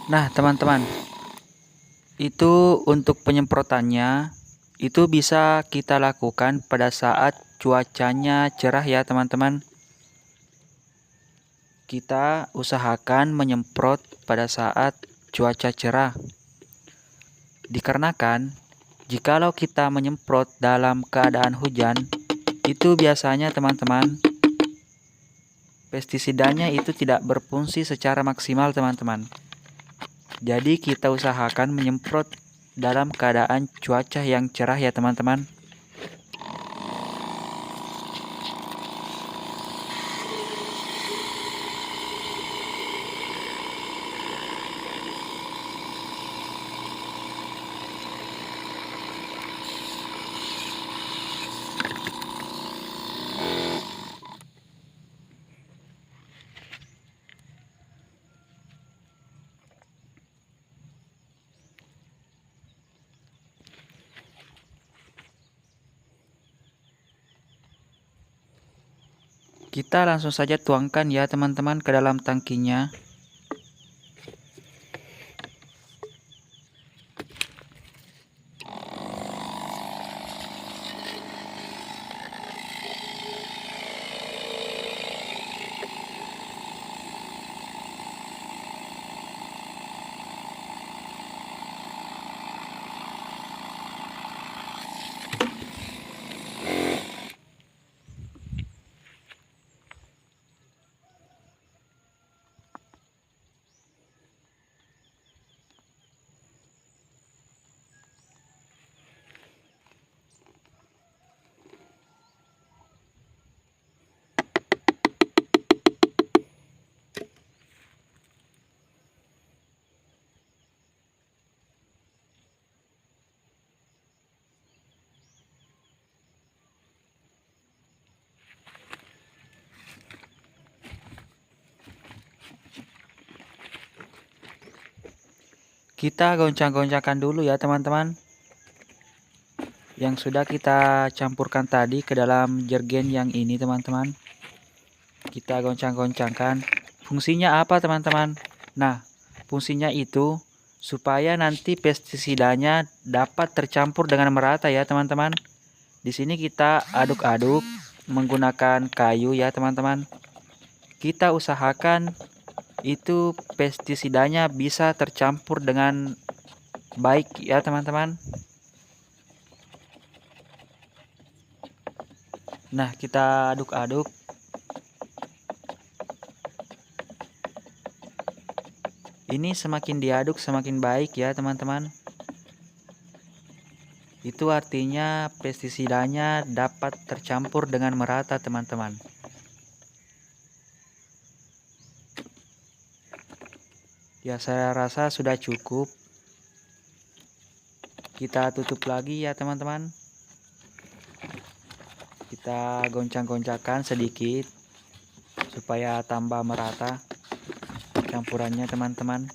Nah, teman-teman, itu untuk penyemprotannya itu bisa kita lakukan pada saat cuacanya cerah ya, teman-teman. Kita usahakan menyemprot pada saat cuaca cerah. Dikarenakan jikalau kita menyemprot dalam keadaan hujan, itu biasanya teman-teman pestisidanya itu tidak berfungsi secara maksimal, teman-teman. Jadi kita usahakan menyemprot dalam keadaan cuaca yang cerah ya, teman-teman. Kita langsung saja tuangkan ya, teman-teman, ke dalam tangkinya. Kita goncang-goncangkan dulu ya, teman-teman. Yang sudah kita campurkan tadi ke dalam jergen yang ini, teman-teman. Kita goncang-goncangkan. Fungsinya apa, teman-teman? Nah, fungsinya itu supaya nanti pestisidanya dapat tercampur dengan merata ya, teman-teman. Di sini kita aduk-aduk menggunakan kayu ya, teman-teman. Kita usahakan itu pestisidanya bisa tercampur dengan baik ya, teman-teman. Nah, kita aduk-aduk. Ini semakin diaduk semakin baik ya, teman-teman. Itu artinya pestisidanya dapat tercampur dengan merata, teman-teman. Ya, saya rasa sudah cukup. Kita tutup lagi ya, teman-teman. Kita goncang-goncangkan sedikit supaya tambah merata campurannya, teman-teman.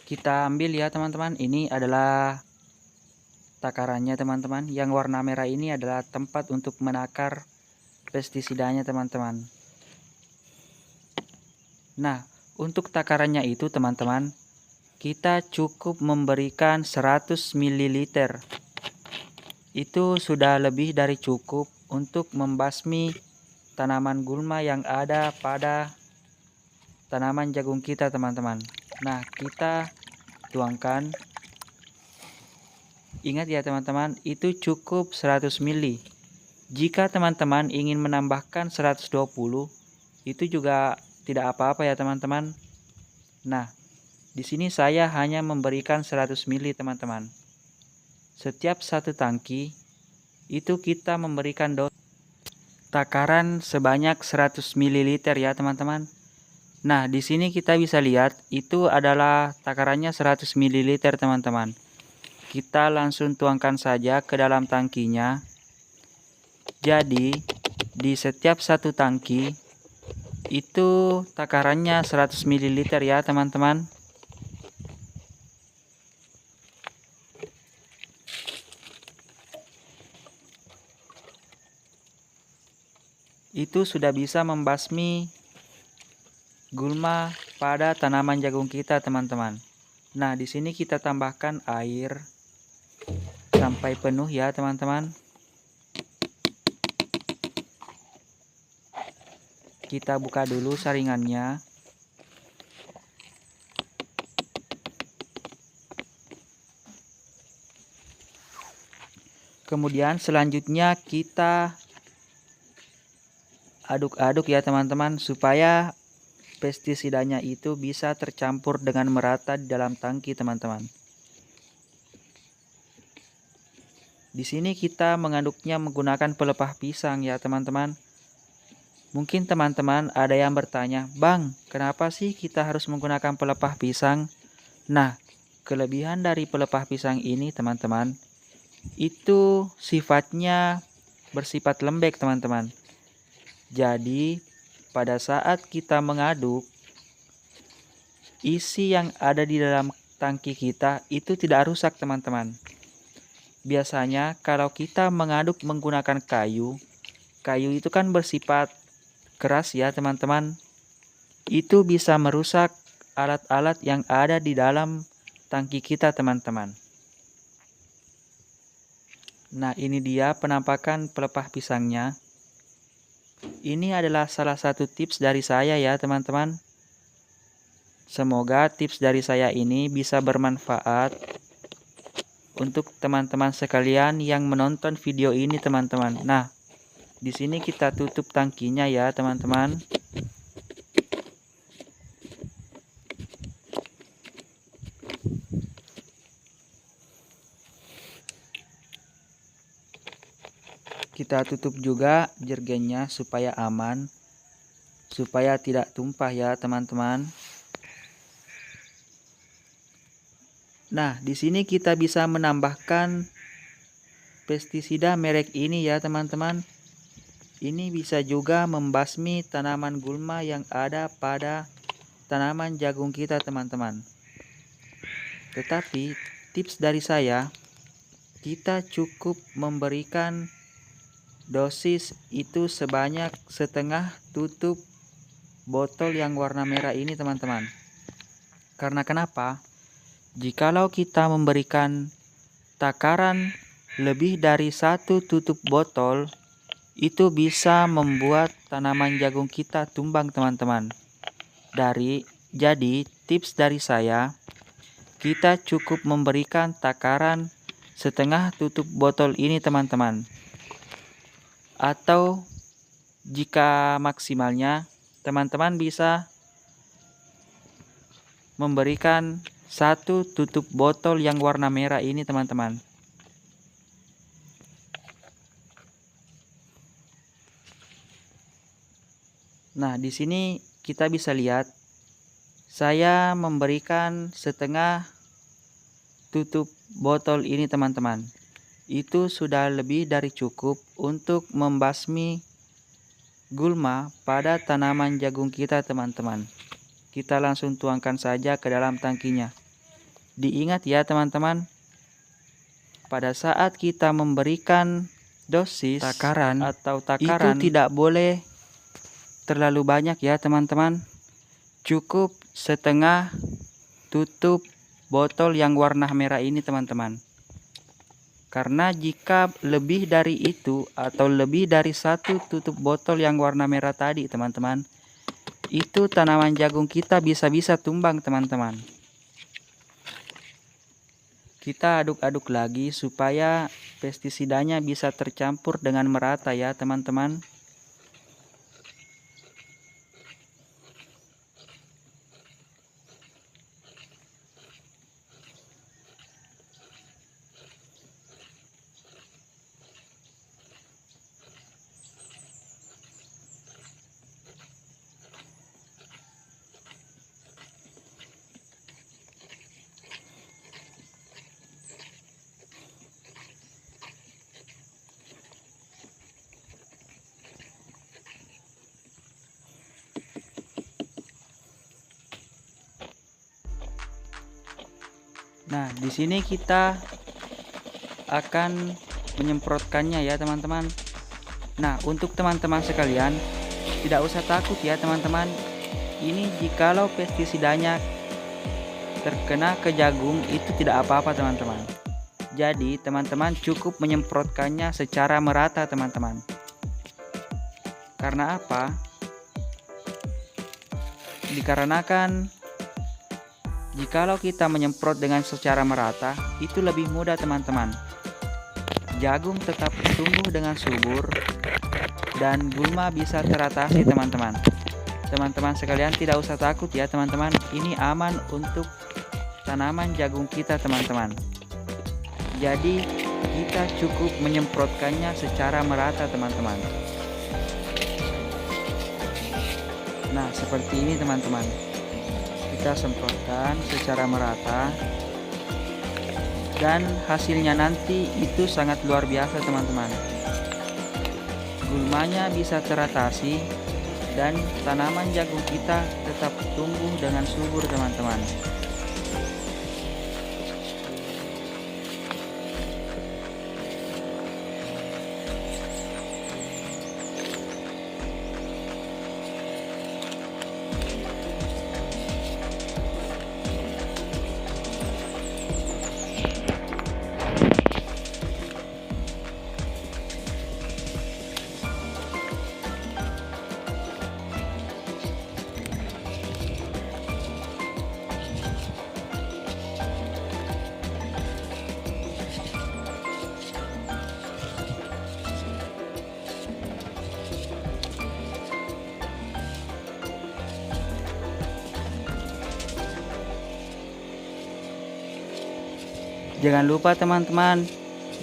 Kita ambil ya, teman-teman. Ini adalah takarannya, teman-teman. Yang warna merah ini adalah tempat untuk menakar pestisidanya, teman-teman. Nah, untuk takarannya itu, teman-teman, kita cukup memberikan 100 ml. Itu sudah lebih dari cukup untuk membasmi tanaman gulma yang ada pada tanaman jagung kita, teman-teman. Nah, kita tuangkan. Ingat ya, teman-teman, itu cukup 100 ml. Jika teman-teman ingin menambahkan 120, itu juga tidak apa-apa ya, teman-teman. Nah, di sini saya hanya memberikan 100 ml, teman-teman. Setiap satu tangki itu kita memberikan takaran sebanyak 100 ml ya, teman-teman. Nah, di sini kita bisa lihat itu adalah takarannya 100 ml, teman-teman. kita langsung tuangkan saja ke dalam tangkinya. Jadi di setiap satu tangki itu takarannya 100 ml ya teman-teman. Itu sudah bisa membasmi gulma pada tanaman jagung kita teman-teman. Nah, di sini kita tambahkan air sampai penuh ya teman-teman. Kita buka dulu saringannya. Kemudian selanjutnya kita aduk-aduk ya teman-teman, supaya pestisidanya itu bisa tercampur dengan merata di dalam tangki teman-teman. Di sini kita mengaduknya menggunakan pelepah pisang ya teman-teman. Mungkin teman-teman ada yang bertanya, "Bang, kenapa sih kita harus menggunakan pelepah pisang?" Nah, kelebihan dari pelepah pisang ini teman-teman, itu sifatnya bersifat lembek teman-teman. Jadi pada saat kita mengaduk, isi yang ada di dalam tangki kita itu tidak rusak teman-teman. Biasanya kalau kita mengaduk menggunakan kayu itu kan bersifat keras ya teman-teman. Itu bisa merusak alat-alat yang ada di dalam tangki kita teman-teman. Nah, ini dia penampakan pelepah pisangnya. Ini adalah salah satu tips dari saya ya teman-teman. Semoga tips dari saya ini bisa bermanfaat untuk teman-teman sekalian yang menonton video ini teman-teman. Nah, di sini kita tutup tangkinya ya teman-teman. Kita tutup juga jergennya supaya aman, supaya tidak tumpah ya teman-teman. Nah, di sini kita bisa menambahkan pestisida merek ini ya teman-teman. Ini bisa juga membasmi tanaman gulma yang ada pada tanaman jagung kita teman-teman. Tetapi tips dari saya, kita cukup memberikan dosis itu sebanyak setengah tutup botol yang warna merah ini teman-teman. Karena kenapa? Jikalau kita memberikan takaran lebih dari 1 tutup botol, itu bisa membuat tanaman jagung kita tumbang teman-teman. Jadi tips dari saya, kita cukup memberikan takaran setengah tutup botol ini teman-teman. Atau jika maksimalnya, teman-teman bisa memberikan 1 tutup botol yang warna merah ini teman-teman. Nah, di sini kita bisa lihat saya memberikan setengah tutup botol ini teman-teman. Itu sudah lebih dari cukup untuk membasmi gulma pada tanaman jagung kita teman-teman. Kita langsung tuangkan saja ke dalam tangkinya. Diingat ya teman-teman, pada saat kita memberikan dosis takaran itu tidak boleh terlalu banyak ya teman-teman. Cukup setengah tutup botol yang warna merah ini teman-teman. Karena jika lebih dari itu atau lebih dari 1 tutup botol yang warna merah tadi teman-teman, itu tanaman jagung kita bisa-bisa tumbang teman-teman. Kita aduk-aduk lagi supaya pestisidanya bisa tercampur dengan merata ya teman-teman. Nah, di sini kita akan menyemprotkannya ya teman-teman. Nah, untuk teman-teman sekalian, tidak usah takut ya teman-teman. Ini jikalau pestisidanya terkena ke jagung itu tidak apa-apa teman-teman. Jadi teman-teman cukup menyemprotkannya secara merata teman-teman. Karena apa? Dikarenakan jikalau kita menyemprot dengan secara merata, itu lebih mudah teman-teman. Jagung tetap tumbuh dengan subur dan gulma bisa teratasi teman-teman. Teman-teman sekalian tidak usah takut ya teman-teman. Ini aman untuk tanaman jagung kita teman-teman. Jadi kita cukup menyemprotkannya secara merata teman-teman. Nah, seperti ini teman-teman. Kita semprotkan secara merata. Dan hasilnya nanti itu sangat luar biasa teman-teman. Gulmanya bisa teratasi dan tanaman jagung kita tetap tumbuh dengan subur teman-teman. Jangan lupa teman-teman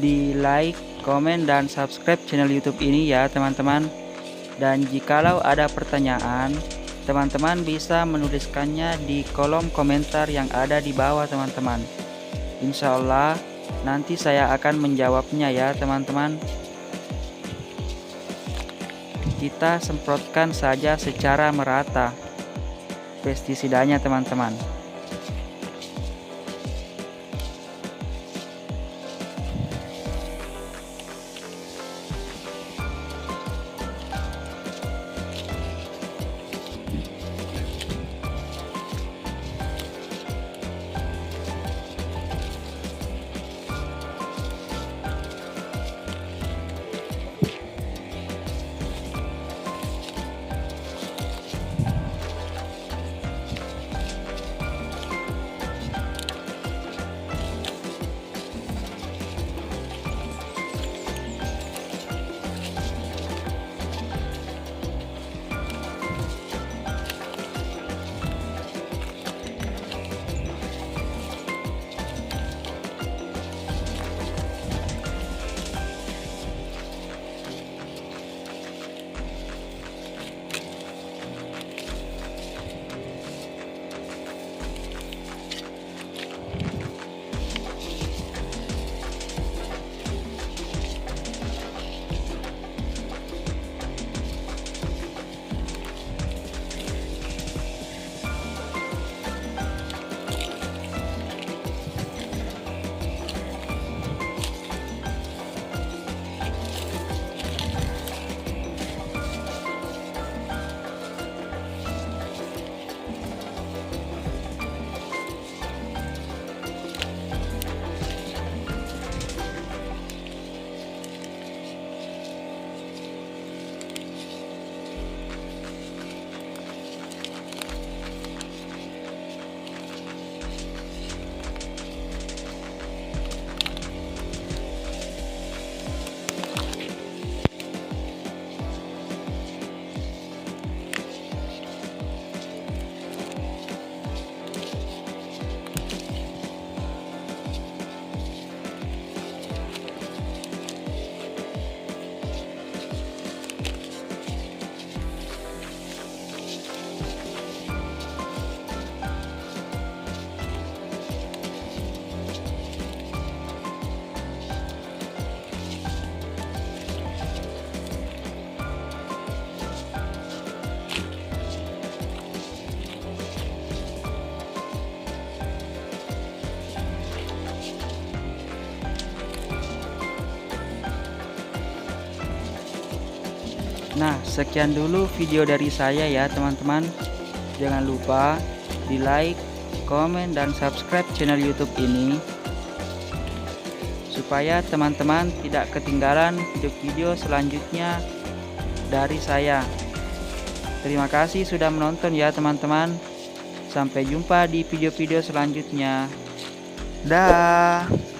di like, komen, dan subscribe channel YouTube ini ya teman-teman. Dan jikalau ada pertanyaan, teman-teman bisa menuliskannya di kolom komentar yang ada di bawah teman-teman. Insya Allah nanti saya akan menjawabnya ya teman-teman. Kita semprotkan saja secara merata pestisidanya teman-teman. Nah, sekian dulu video dari saya ya teman-teman. Jangan lupa di like, komen, dan subscribe channel YouTube ini supaya teman-teman tidak ketinggalan video-video selanjutnya dari saya. Terima kasih sudah menonton ya teman-teman. Sampai jumpa di video-video selanjutnya. Dah.